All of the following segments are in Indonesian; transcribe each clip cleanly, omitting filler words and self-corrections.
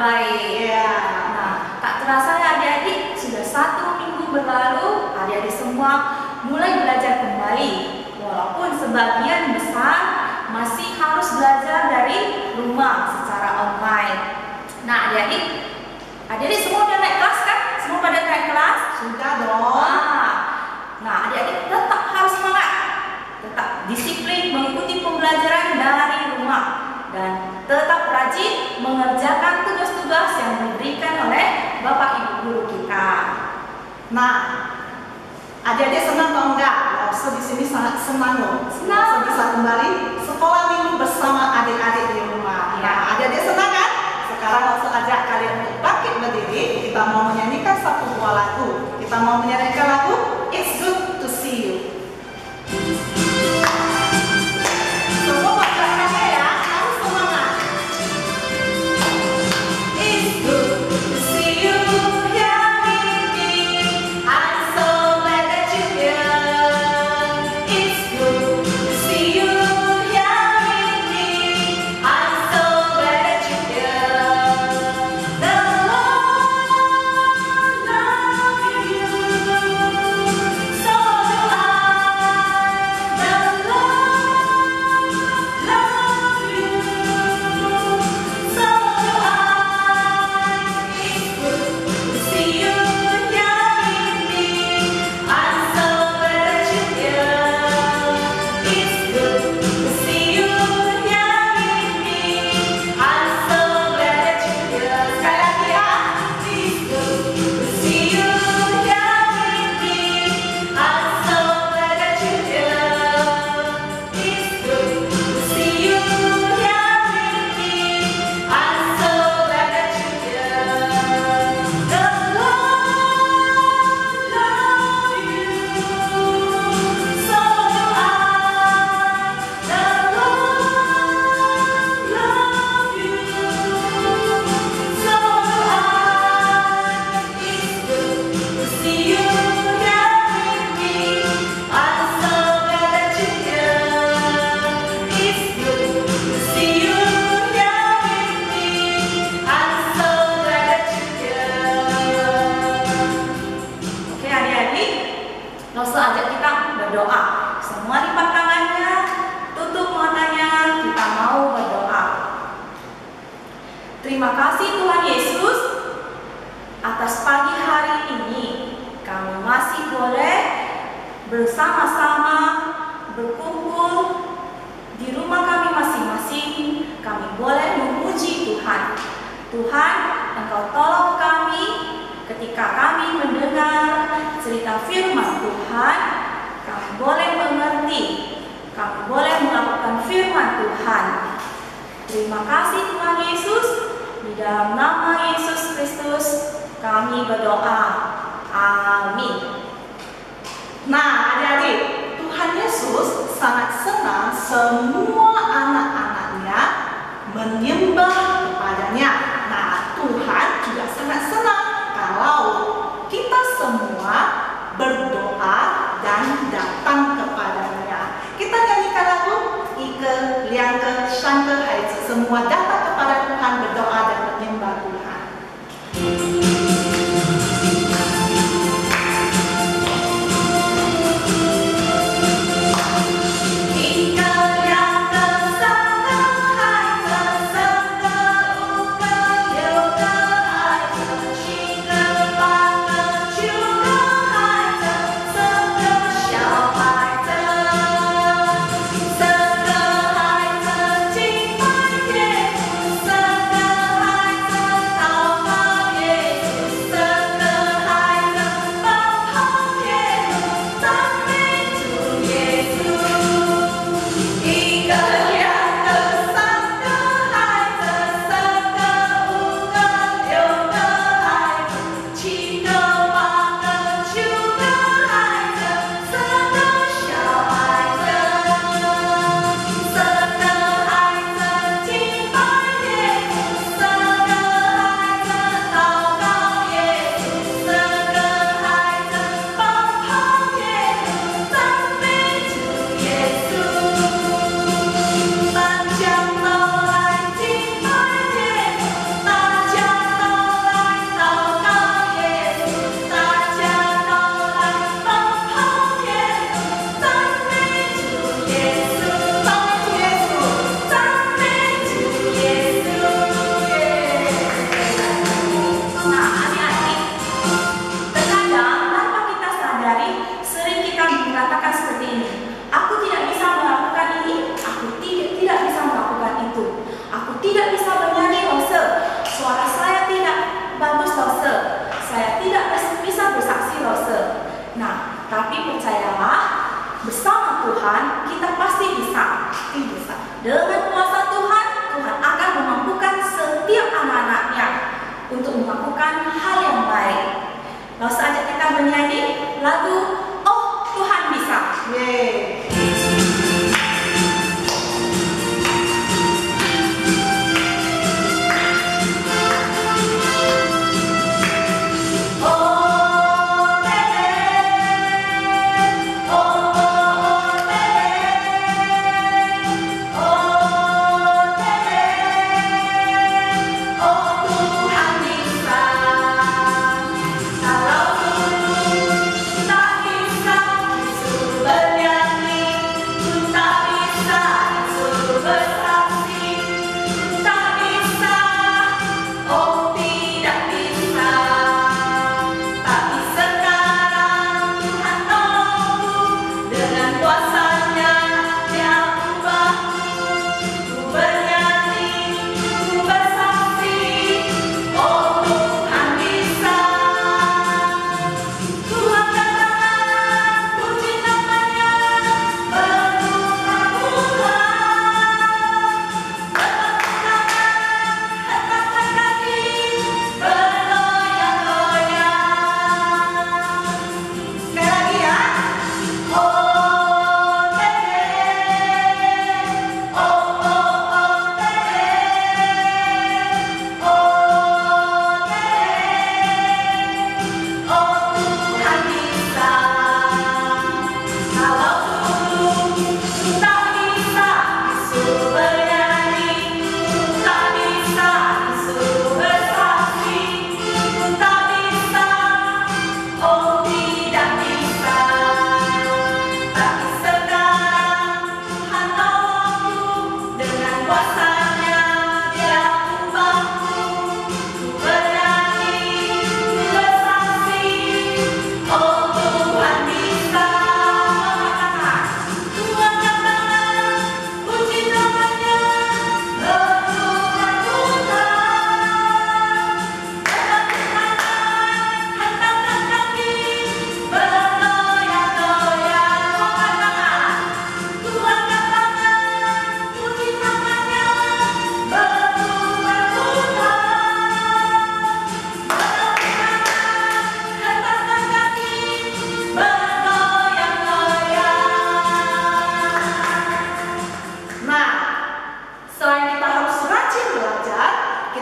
baik. Ya. Nah, tak terasa ya adik-adik, sudah 1 minggu berlalu, adik-adik semua mulai belajar kembali. Walaupun sebagian besar masih harus belajar dari rumah secara online. Nah, adik-adik semua udah naik kelas kan? Semua pada naik kelas? Sudah dong. Nah, adik-adik tetap harus semangat, tetap disiplin mengikuti pembelajaran dari rumah, dan tetap rajin mengerjakan tugas-tugas yang diberikan oleh Bapak Ibu guru kita. Nah, adik-adik senang atau enggak? Langsung di sini sangat senang loh. Senang. Langsung bisa kembali sekolah minggu bersama adik-adik di rumah. Ya. Nah, adik-adik senang kan? Sekarang langsung ajak kalian untuk bangkit berdiri. Kita mau menyanyikan 1 buah lagu. Kita mau menyanyikan lagu It's Good to See You. Semua buat kakaknya ya, harus semangat. It's good to see you here with me. I'm so glad that you're here. It's good to see you here with me. I'm so glad that you're here. The Lord loves you, so do I. The Lord loves you, so do I. It's good to see you here with me. I'm so glad that you're here. It's good to see you here with me. I'm so glad that you're here. Sekali lagi ya. It's good to see you here with me. I'm so glad that you're here. It's good to see you here with me. I'm so glad that you're here. The Lord loves you, so do I. The Lord loves you, so do I. It's good to see you here with me. I'm so glad that you're here. It's good to see you here with me. I'm so glad that you're here. Oke adik-adik, langsung ajak kita berdoa. Semua lipat tangannya, tutup matanya, kita mau berdoa. Terima kasih Tuhan Yesus atas pagi hari ini. Kami masih boleh bersama-sama berkumpul di rumah kami masing-masing. Kami boleh memuji Tuhan. Tuhan, Engkau tolong kami ketika kami mendengar cerita firman Tuhan. Kami boleh mengerti, kami boleh melakukan firman Tuhan. Terima kasih Tuhan Yesus. Di dalam nama Yesus Kristus kami berdoa. Amin. Nah, adik-adik, Tuhan Yesus sangat senang semua anak-anaknya menyembah kepadanya. Nah, Tuhan juga sangat senang kalau kita semua berdoa dan datang kepadanya. Kita nyanyikan lagu Ike, Liangke, Shanke, Haizi. Semua datang kepada Tuhan, berdoa dan menyembah Tuhan. Hãy subscribe cho kênh Ghiền Mì Gõ để không bỏ lỡ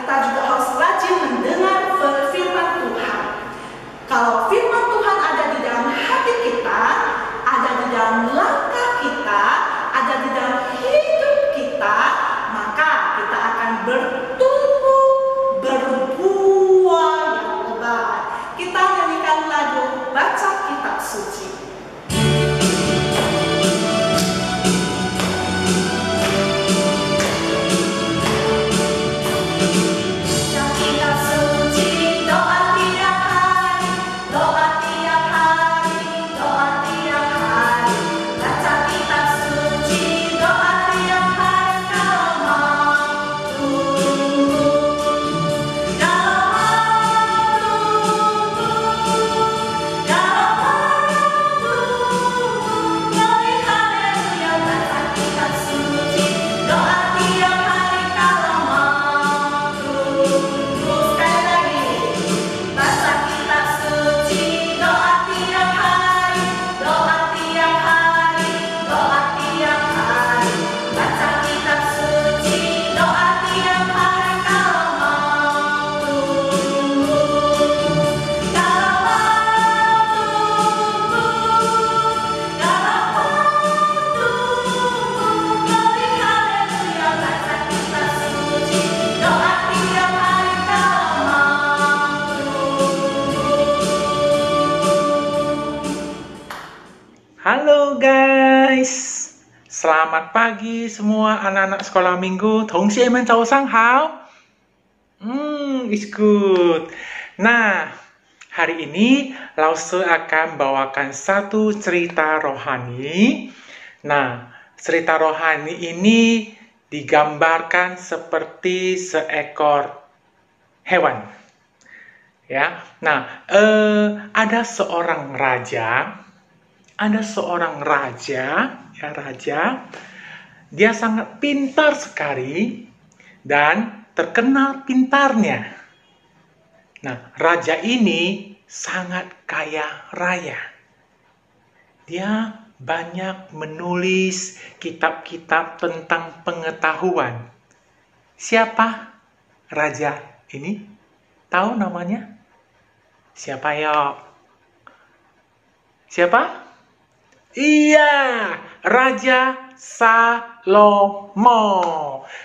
kita juga harus rajin mendengar firman Tuhan. Kalau firman Tuhan ada di dalam hati kita, ada di dalam langkah kita, ada di dalam hidup kita, maka kita akan bertumbuh, berbuah yang lebat. Kita nyanyikan lagu Baca Kitab Suci. Halo guys, selamat pagi semua anak-anak sekolah minggu. 同学们早上好。It's good. Nah, hari ini Lause akan bawakan satu cerita rohani. Nah, cerita rohani ini digambarkan seperti seekor hewan. Ya. Nah, ada seorang raja. Ada seorang raja, dia sangat pintar sekali dan terkenal pintarnya. Nah, raja ini sangat kaya raya. Dia banyak menulis kitab-kitab tentang pengetahuan. Siapa raja ini? Tahu namanya? Siapa ya? Siapa? Iya, Raja Salomo.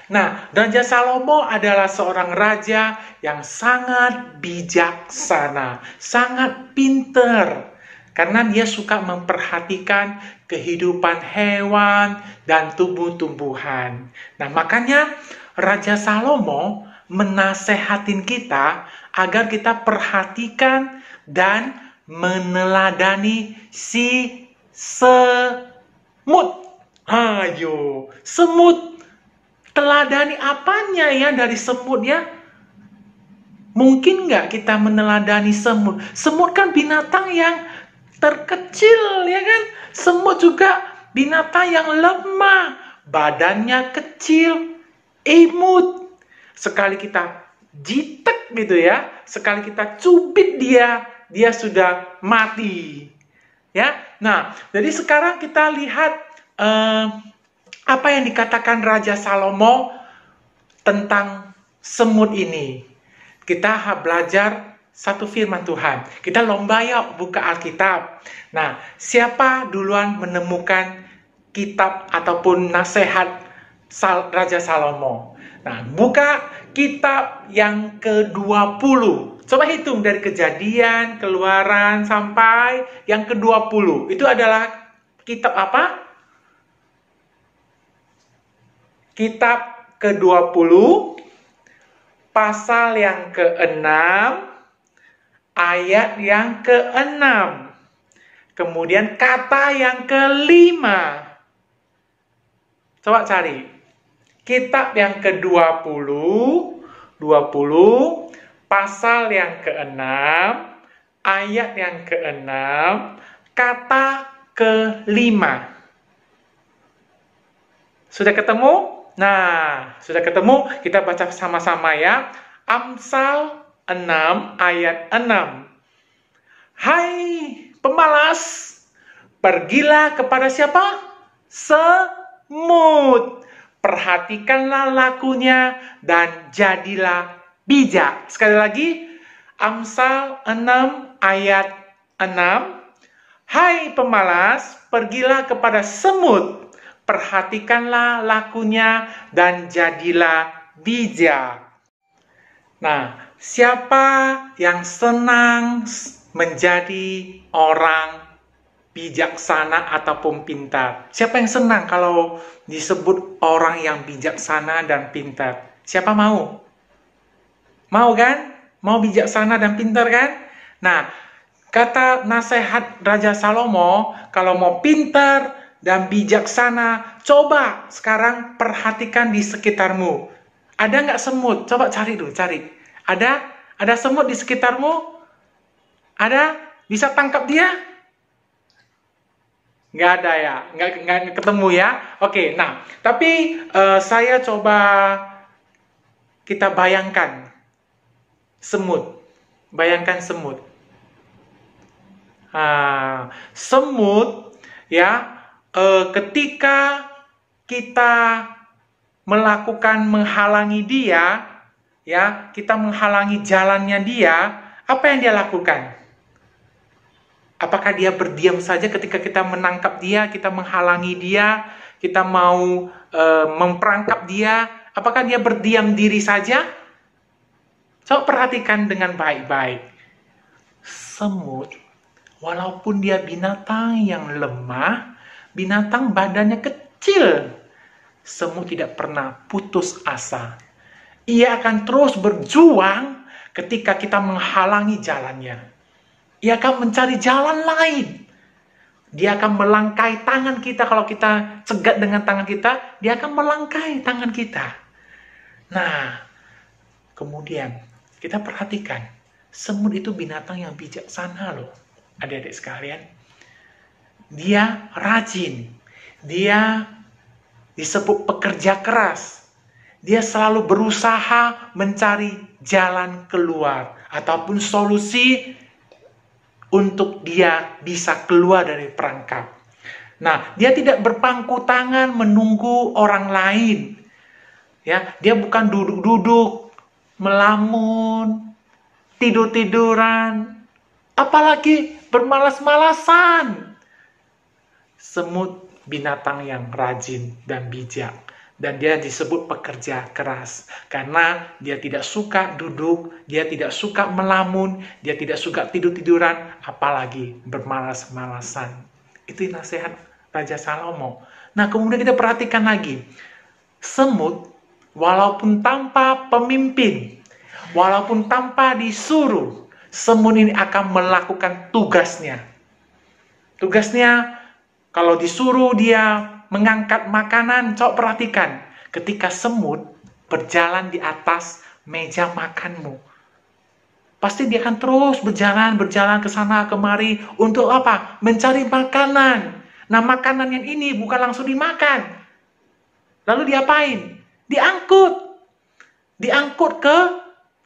Nah, Raja Salomo adalah seorang raja yang sangat bijaksana, sangat pintar. Karena dia suka memperhatikan kehidupan hewan dan tumbuh-tumbuhan. Nah, makanya Raja Salomo menasehatin kita agar kita perhatikan dan meneladani si semut. Ayo, semut. Teladani apanya ya dari semut ya? Mungkin nggak kita meneladani semut? Semut kan binatang yang terkecil ya kan? Semut juga binatang yang lemah. Badannya kecil, imut. Sekali kita jitek gitu ya, sekali kita cubit dia sudah mati. Ya, nah, jadi sekarang kita lihat apa yang dikatakan Raja Salomo tentang semut ini. Kita belajar satu firman Tuhan. Kita lomba yuk buka Alkitab. Nah, siapa duluan menemukan kitab ataupun nasihat Raja Salomo? Nah, buka kitab yang ke-20. Coba hitung dari Kejadian, Keluaran, sampai yang ke-20. Itu adalah kitab apa? Kitab ke-20, pasal yang ke-6, ayat yang ke-6. Kemudian kata yang ke-5. Coba cari. Kitab yang ke-20, 20, pasal yang ke-6, ayat yang ke-6, kata ke-5. Sudah ketemu? Nah, sudah ketemu, kita baca sama-sama ya. Amsal 6 ayat 6. Hai pemalas, pergilah kepada siapa? Semut. Perhatikanlah lakunya dan jadilah bijak. Sekali lagi, Amsal 6 ayat 6. Hai pemalas, pergilah kepada semut, perhatikanlah lakunya dan jadilah bijak. Nah, siapa yang senang menjadi orang bijaksana ataupun pintar? Siapa yang senang kalau disebut orang yang bijaksana dan pintar? Siapa mau? Mau kan? Mau bijaksana dan pintar kan? Nah, kata nasihat Raja Salomo, kalau mau pintar dan bijaksana, coba sekarang perhatikan di sekitarmu. Ada nggak semut? Coba cari dulu, cari. Ada semut di sekitarmu? Ada? Bisa tangkap dia? Nggak ada ya? Nggak ketemu ya? Oke, nah, tapi saya coba kita bayangkan semut. Bayangkan semut. Semut ya, ketika kita menghalangi dia, ya, kita menghalangi jalannya dia, apa yang dia lakukan? Apakah dia berdiam saja ketika kita menangkap dia, kita menghalangi dia, kita mau memperangkap dia? Apakah dia berdiam diri saja? Coba perhatikan dengan baik-baik. Semut, walaupun dia binatang yang lemah, binatang badannya kecil, semut tidak pernah putus asa. Ia akan terus berjuang ketika kita menghalangi jalannya. Ia akan mencari jalan lain. Dia akan melangkai tangan kita. Kalau kita cegat dengan tangan kita, dia akan melangkai tangan kita. Nah, kemudian kita perhatikan, semut itu binatang yang bijaksana loh, adik-adik sekalian. Dia rajin, dia disebut pekerja keras. Dia selalu berusaha mencari jalan keluar ataupun solusi untuk dia bisa keluar dari perangkap. Nah, dia tidak berpangku tangan menunggu orang lain. Ya, dia bukan duduk-duduk, melamun, tidur-tiduran, apalagi bermalas-malasan. Semut binatang yang rajin dan bijak, dan dia disebut pekerja keras karena dia tidak suka duduk, dia tidak suka melamun, dia tidak suka tidur-tiduran, apalagi bermalas-malasan. Itu nasihat Raja Salomo. Nah, kemudian kita perhatikan lagi, semut walaupun tanpa pemimpin, walaupun tanpa disuruh, semut ini akan melakukan tugasnya. Tugasnya, kalau disuruh dia mengangkat makanan, coba perhatikan. Ketika semut berjalan di atas meja makanmu, pasti dia akan terus berjalan ke sana kemari. Untuk apa? Mencari makanan. Nah, makanan yang ini bukan langsung dimakan. Lalu diapain? Diangkut ke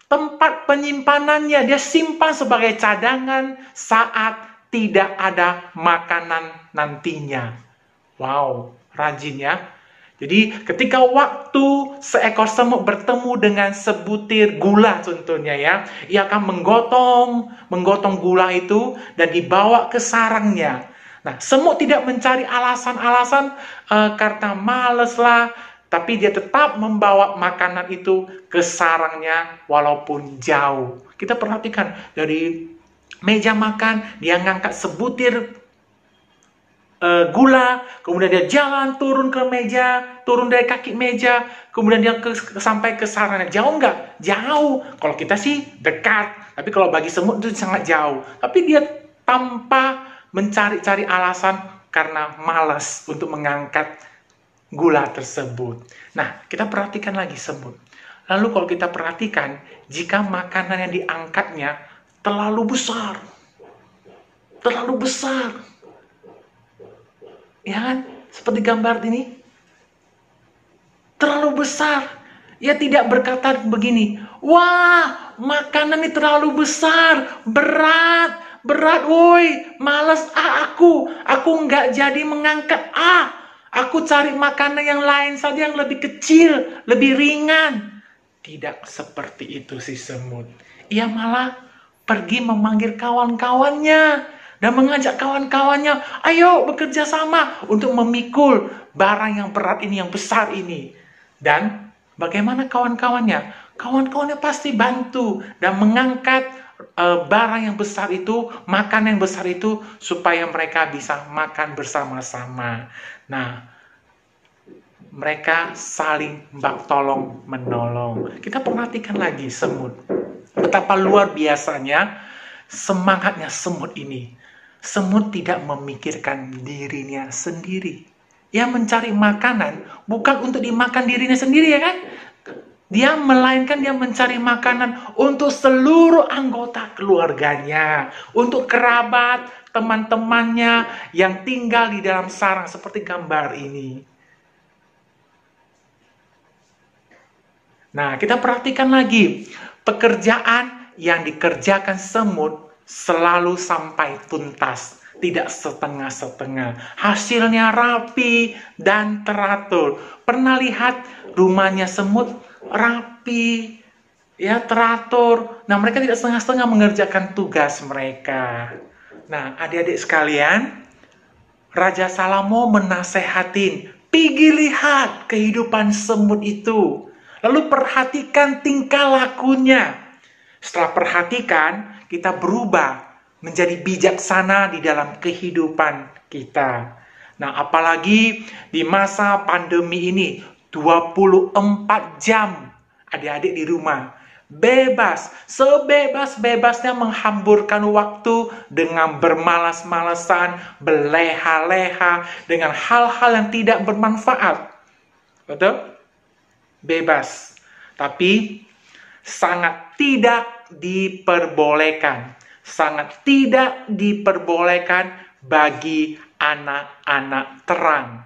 tempat penyimpanannya. Dia simpan sebagai cadangan saat tidak ada makanan nantinya. Wow, rajin ya. Jadi ketika waktu seekor semut bertemu dengan sebutir gula contohnya ya, ia akan menggotong gula itu dan dibawa ke sarangnya. Nah, semut tidak mencari alasan-alasan karena males lah, tapi dia tetap membawa makanan itu ke sarangnya walaupun jauh. Kita perhatikan dari meja makan, dia ngangkat sebutir gula, kemudian dia jalan turun ke meja, turun dari kaki meja, kemudian dia sampai ke sarangnya. Jauh nggak? Jauh. Kalau kita sih dekat, tapi kalau bagi semut itu sangat jauh. Tapi dia tanpa mencari-cari alasan karena malas untuk mengangkat gula tersebut. Nah, kita perhatikan lagi semut. Lalu kalau kita perhatikan, jika makanan yang diangkatnya terlalu besar, ya kan? Seperti gambar ini, terlalu besar. Ia tidak berkata begini, wah, makanan ini terlalu besar, berat, woi, males aku nggak jadi mengangkat, aku cari makanan yang lain saja yang lebih kecil, lebih ringan. Tidak seperti itu si semut. Ia malah pergi memanggil kawan-kawannya dan mengajak kawan-kawannya, ayo bekerja sama untuk memikul barang yang berat ini, yang besar ini. Dan bagaimana kawan-kawannya? Kawan-kawannya pasti bantu dan mengangkat barang yang besar itu, makanan yang besar itu, supaya mereka bisa makan bersama-sama. Nah, mereka saling tolong menolong. Kita perhatikan lagi semut. Betapa luar biasanya semangatnya semut ini. Semut tidak memikirkan dirinya sendiri. Ia mencari makanan bukan untuk dimakan dirinya sendiri, ya kan? Melainkan dia mencari makanan untuk seluruh anggota keluarganya, untuk kerabat, teman-temannya yang tinggal di dalam sarang seperti gambar ini. Nah, kita perhatikan lagi, pekerjaan yang dikerjakan semut selalu sampai tuntas, tidak setengah-setengah. Hasilnya rapi dan teratur. Pernah lihat rumahnya semut rapi, ya, teratur. Nah, mereka tidak setengah-setengah mengerjakan tugas mereka. Nah, adik-adik sekalian, Raja Salomo menasehatin, pergi lihat kehidupan semut itu. Lalu perhatikan tingkah lakunya. Setelah perhatikan, kita berubah menjadi bijaksana di dalam kehidupan kita. Nah, apalagi di masa pandemi ini, 24 jam adik-adik di rumah. Bebas, sebebas-bebasnya menghamburkan waktu dengan bermalas-malasan, berleha-leha, dengan hal-hal yang tidak bermanfaat. Betul? Bebas, tapi sangat tidak diperbolehkan, bagi anak-anak terang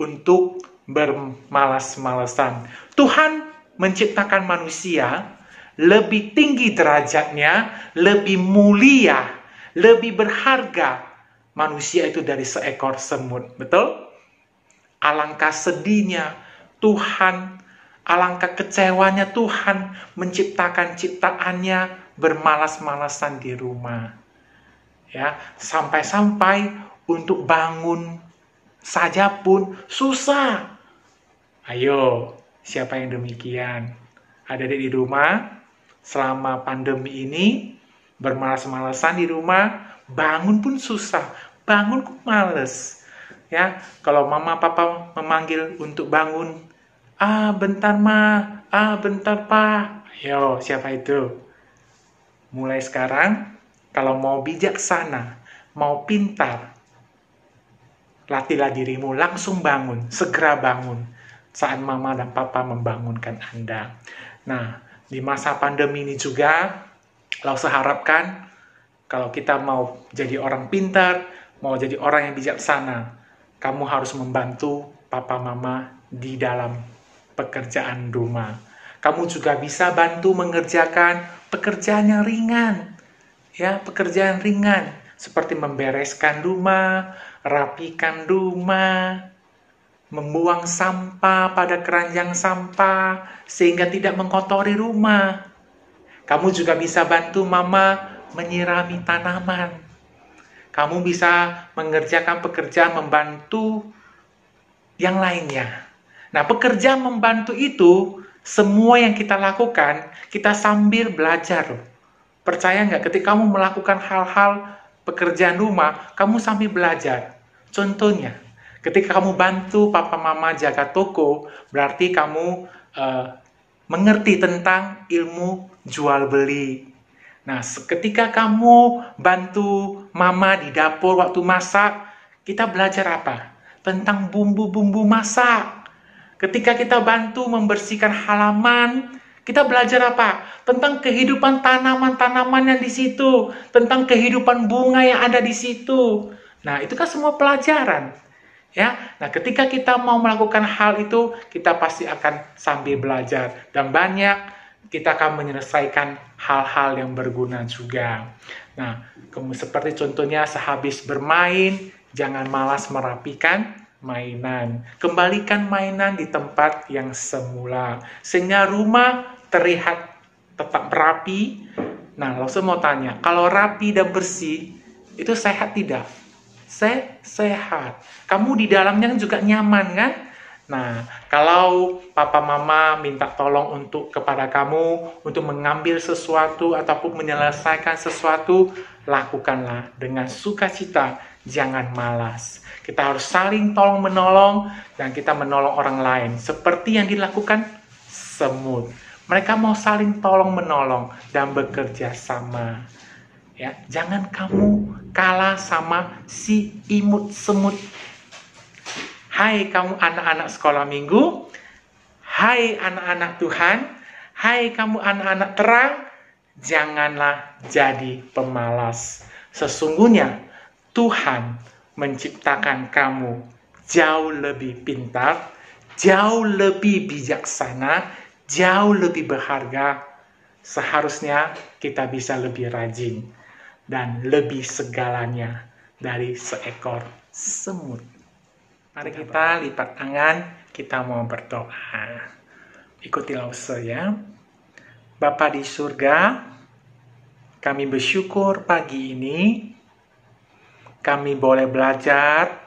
untuk bermalas-malasan. Tuhan menciptakan manusia lebih tinggi derajatnya, lebih mulia, lebih berharga manusia itu dari seekor semut. Betul? Alangkah sedihnya Tuhan, alangkah kecewanya Tuhan menciptakan ciptaannya bermalas-malasan di rumah. Ya, sampai-sampai untuk bangun saja pun susah. Ayo, siapa yang demikian? Ada di rumah selama pandemi ini bermalas-malasan di rumah, bangun pun susah, bangun kok males. Ya, kalau mama papa memanggil untuk bangun, bentar ma, bentar pa. Ayo, siapa itu? Mulai sekarang, kalau mau bijaksana, mau pintar, latihlah dirimu langsung bangun, segera bangun saat mama dan papa membangunkan Anda. Nah, di masa pandemi ini juga, kalau saya harapkan, kalau kita mau jadi orang pintar, mau jadi orang yang bijaksana, kamu harus membantu papa mama di dalam pekerjaan rumah. Kamu juga bisa bantu mengerjakan pekerjaan yang ringan. Ya, pekerjaan ringan seperti membereskan rumah, rapikan rumah, membuang sampah pada keranjang sampah sehingga tidak mengkotori rumah. Kamu juga bisa bantu mama menyirami tanaman. Kamu bisa mengerjakan pekerjaan membantu yang lainnya. Nah, pekerjaan membantu itu, semua yang kita lakukan, kita sambil belajar. Percaya nggak, ketika kamu melakukan hal-hal pekerjaan rumah, kamu sambil belajar. Contohnya, ketika kamu bantu papa mama jaga toko, berarti kamu mengerti tentang ilmu jual beli. Nah, ketika kamu bantu mama di dapur waktu masak, kita belajar apa? Tentang bumbu-bumbu masak. Ketika kita bantu membersihkan halaman, kita belajar apa? Tentang kehidupan tanaman-tanaman yang di situ, tentang kehidupan bunga yang ada di situ. Nah, itu kan semua pelajaran. Ya, nah ketika kita mau melakukan hal itu, kita pasti akan sambil belajar dan banyak kita akan menyelesaikan hal-hal yang berguna juga. Nah, seperti contohnya sehabis bermain, jangan malas merapikan mainan. Kembalikan mainan di tempat yang semula, sehingga rumah terlihat tetap rapi. Nah, langsung mau tanya, kalau rapi dan bersih, itu sehat tidak? Sehat. Kamu di dalamnya juga nyaman kan? Nah, kalau papa mama minta tolong kepada kamu untuk mengambil sesuatu ataupun menyelesaikan sesuatu, lakukanlah dengan sukacita, jangan malas. Kita harus saling tolong menolong dan kita menolong orang lain seperti yang dilakukan semut. Mereka mau saling tolong menolong dan bekerja sama. Ya, jangan kamu kalah sama si imut semut. Hai kamu anak-anak sekolah minggu, hai anak-anak Tuhan, hai kamu anak-anak terang, janganlah jadi pemalas. Sesungguhnya Tuhan menciptakan kamu jauh lebih pintar, jauh lebih bijaksana, jauh lebih berharga. Seharusnya kita bisa lebih rajin dan lebih segalanya dari seekor semut. Mari kita lipat tangan, kita mau berdoa. Ikutilah saya. Bapa di surga, kami bersyukur pagi ini kami boleh belajar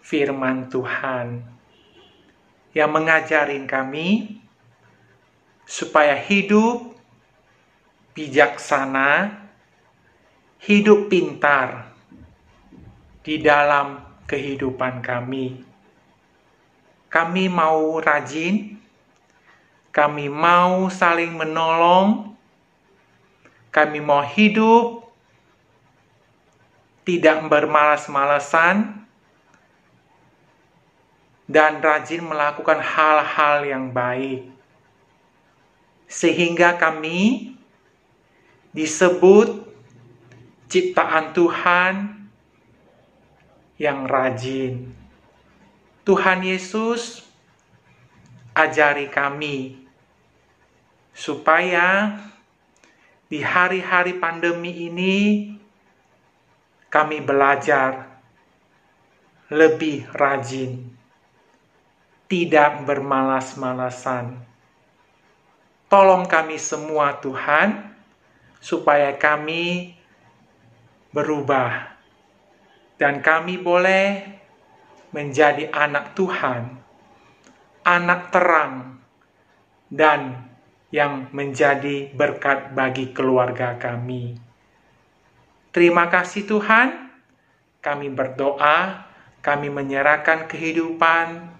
firman Tuhan yang mengajarin kami supaya hidup bijaksana, hidup pintar di dalam kehidupan kami. Kami mau rajin, kami mau saling menolong, kami mau hidup tidak bermalas-malasan dan rajin melakukan hal-hal yang baik. Sehingga kami disebut ciptaan Tuhan yang rajin. Tuhan Yesus, ajari kami supaya di hari-hari pandemi ini kami belajar lebih rajin, tidak bermalas-malasan. Tolong kami semua Tuhan, supaya kami berubah dan kami boleh menjadi anak Tuhan, anak terang, dan yang menjadi berkat bagi keluarga kami. Terima kasih Tuhan, kami berdoa, kami menyerahkan kehidupan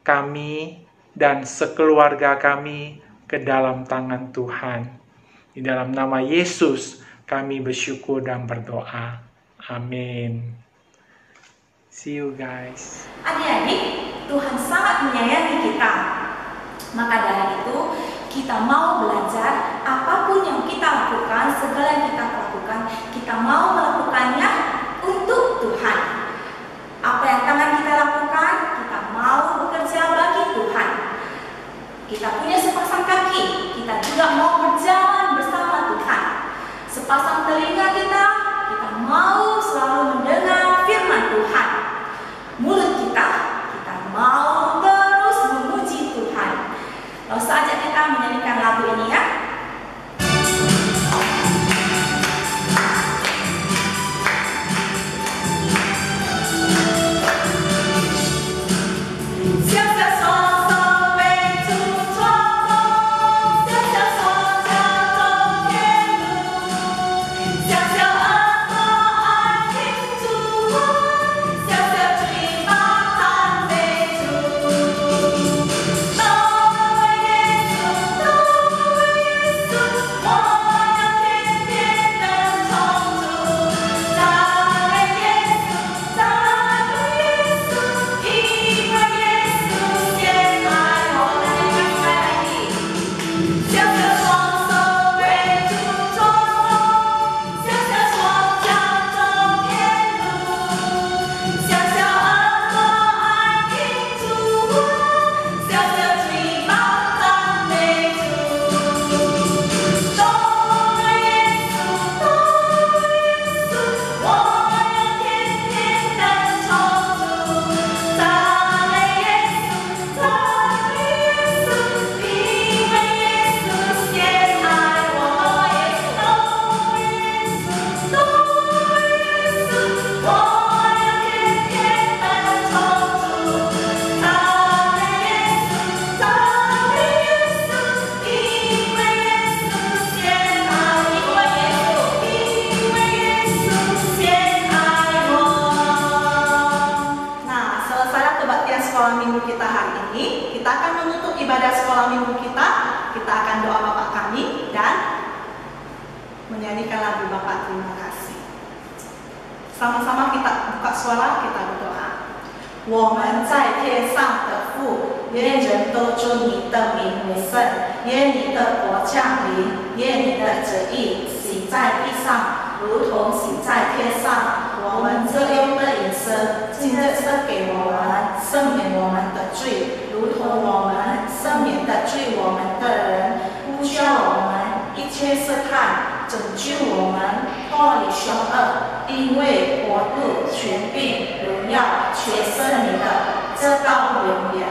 kami dan sekeluarga kami ke dalam tangan Tuhan. Di dalam nama Yesus kami bersyukur dan berdoa. Amin. See you guys. Adik-adik, Tuhan sangat menyayangi kita. Maka dari itu, kita mau belajar apapun yang kita lakukan, segala yang kita lakukan, kita mau melakukannya untuk Tuhan. Apa yang tangan kita lakukan, kita mau bekerja bagi Tuhan. Kita punya sepasang kaki, kita juga mau berjalan bersama Tuhan. Sepasang telinga kita mau selalu mendengar firman Tuhan. Mulut kita mau terus memuji Tuhan. Lalu saja kita menyanyikan lagu ini ya. Hãy subscribe cho kênh Ghiền Mì Gõ để không bỏ lỡ ini kita akan menutup ibadah sekolah minggu kita. Kita akan doa Bapa kami dan menyanyikan lagu Bapa terima kasih. Sama-sama kita buka suara, kita berdoa. 我们在天上的父，愿人都尊你的名为圣，愿你的国降临，愿你的旨意行在地上，如同行在天上。我们这用的饮食，今日赐给我们，赦免我们的罪，如同我们赦免的罪我们的人，不叫我们一切试探，拯救我们脱离凶恶，因为国度、权柄、荣耀，全是你的，直到永远。